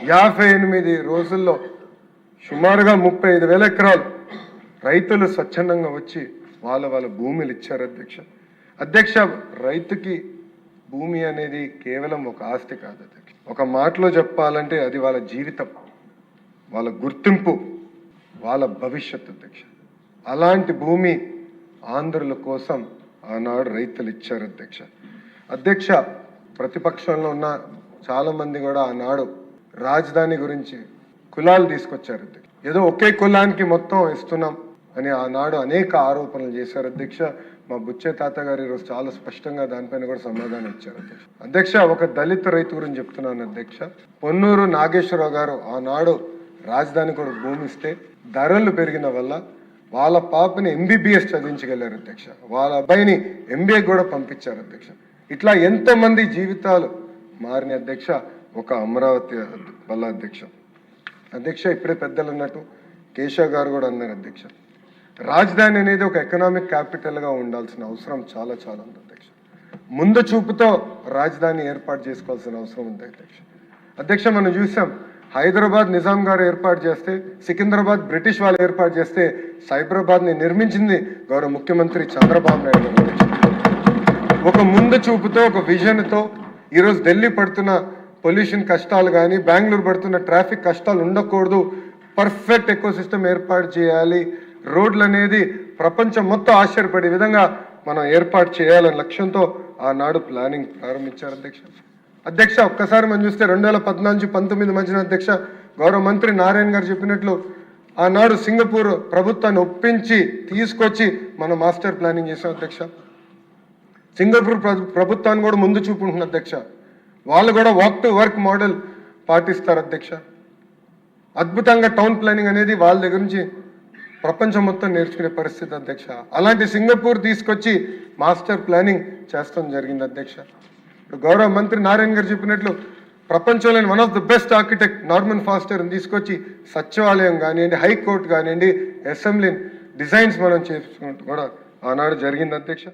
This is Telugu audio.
58 రోజుల్లో సుమారుగా 35,000 ఎకరాలు రైతులు స్వచ్ఛందంగా వచ్చి వాళ్ళ భూములు ఇచ్చారు అధ్యక్ష. రైతుకి భూమి అనేది కేవలం ఒక ఆస్తి కాదు అధ్యక్ష. ఒక మాటలో చెప్పాలంటే అది వాళ్ళ జీవితం, వాళ్ళ గుర్తింపు, వాళ్ళ భవిష్యత్తు అధ్యక్ష. అలాంటి భూమి ఆంధ్రుల కోసం ఆనాడు రైతులు ఇచ్చారు అధ్యక్ష. ప్రతిపక్షంలో ఉన్న చాలా మంది కూడా ఆనాడు రాజధాని గురించి కులాలు తీసుకొచ్చారు అధ్యక్ష. ఏదో ఒకే కులానికి మొత్తం ఇస్తున్నాం అని ఆనాడు అనేక ఆరోపణలు చేశారు అధ్యక్ష. మా బుచ్చే తాత గారు ఈరోజు చాలా స్పష్టంగా దానిపైన కూడా సమాధానం ఇచ్చారు అధ్యక్ష. ఒక దళిత రైతు గురించి చెప్తున్నాను అధ్యక్ష. పొన్నూరు నాగేశ్వరరావు గారు ఆనాడు రాజధాని కూడా భూమి ఇస్తే ధరలు పెరిగిన వల్ల వాళ్ళ పాపని MBBS చదివించగలిగారు అధ్యక్ష. వాళ్ళ అబ్బాయిని MBA కూడా పంపించారు అధ్యక్ష. ఇట్లా ఎంతమంది జీవితాలు మారిన అధ్యక్ష ఒక అమరావతి వల్ల అధ్యక్ష. ఇప్పుడే పెద్దలు అన్నట్టు కేశవ్ గారు కూడా అన్నారు అధ్యక్ష. రాజధాని అనేది ఒక ఎకనామిక్ క్యాపిటల్గా ఉండాల్సిన అవసరం చాలా ఉంది అధ్యక్ష. ముందు చూపుతో రాజధాని ఏర్పాటు చేసుకోవాల్సిన అవసరం ఉంది అధ్యక్ష. మనం చూసాం హైదరాబాద్ నిజాం గారు ఏర్పాటు చేస్తే, సికింద్రాబాద్ బ్రిటిష్ వాళ్ళు ఏర్పాటు చేస్తే, సైబరాబాద్ని నిర్మించింది గౌరవ ముఖ్యమంత్రి చంద్రబాబు నాయుడు గారు అధ్యక్ష. ఒక ముందు చూపుతో, ఒక విజన్తో ఈరోజు ఢిల్లీ పడుతున్న పొల్యూషన్ కష్టాలు కానీ, బెంగళూరు పడుతున్న ట్రాఫిక్ కష్టాలు ఉండకూడదు, పర్ఫెక్ట్ ఎకోసిస్టమ్ ఏర్పాటు చేయాలి, రోడ్లు అనేది ప్రపంచం మొత్తం ఆశ్చర్యపడే విధంగా మనం ఏర్పాటు చేయాలనే లక్ష్యంతో ఆనాడు ప్లానింగ్ ప్రారంభించారు అధ్యక్ష. ఒక్కసారి మనం చూస్తే 2014-19 మధ్యన అధ్యక్ష గౌరవ మంత్రి నారాయణ గారు చెప్పినట్లు ఆనాడు సింగపూర్ ప్రభుత్వాన్ని ఒప్పించి తీసుకొచ్చి మనం మాస్టర్ ప్లానింగ్ చేసాం అధ్యక్ష. సింగపూర్ ప్రభుత్వాన్ని కూడా ముందు చూపుకుంటున్న అధ్యక్ష. వాళ్ళు కూడా వాక్ టు వర్క్ మోడల్ పాటిస్తారు అధ్యక్ష. అద్భుతంగా టౌన్ ప్లానింగ్ అనేది వాళ్ళ దగ్గర నుంచి ప్రపంచం మొత్తం నేర్చుకునే పరిస్థితి అధ్యక్ష. అలాంటి సింగపూర్ తీసుకొచ్చి మాస్టర్ ప్లానింగ్ చేస్తాం జరిగింది అధ్యక్ష. గౌరవ మంత్రి నారాయణ గారు చెప్పినట్లు ప్రపంచంలోని one of the best architect Norman ఫాస్టర్ని తీసుకొచ్చి సచివాలయం కానివ్వండి, హైకోర్టు కానివ్వండి, అసెంబ్లీ డిజైన్స్ మనం చేసుకుంటూ కూడా ఆనాడు జరిగింది అధ్యక్ష.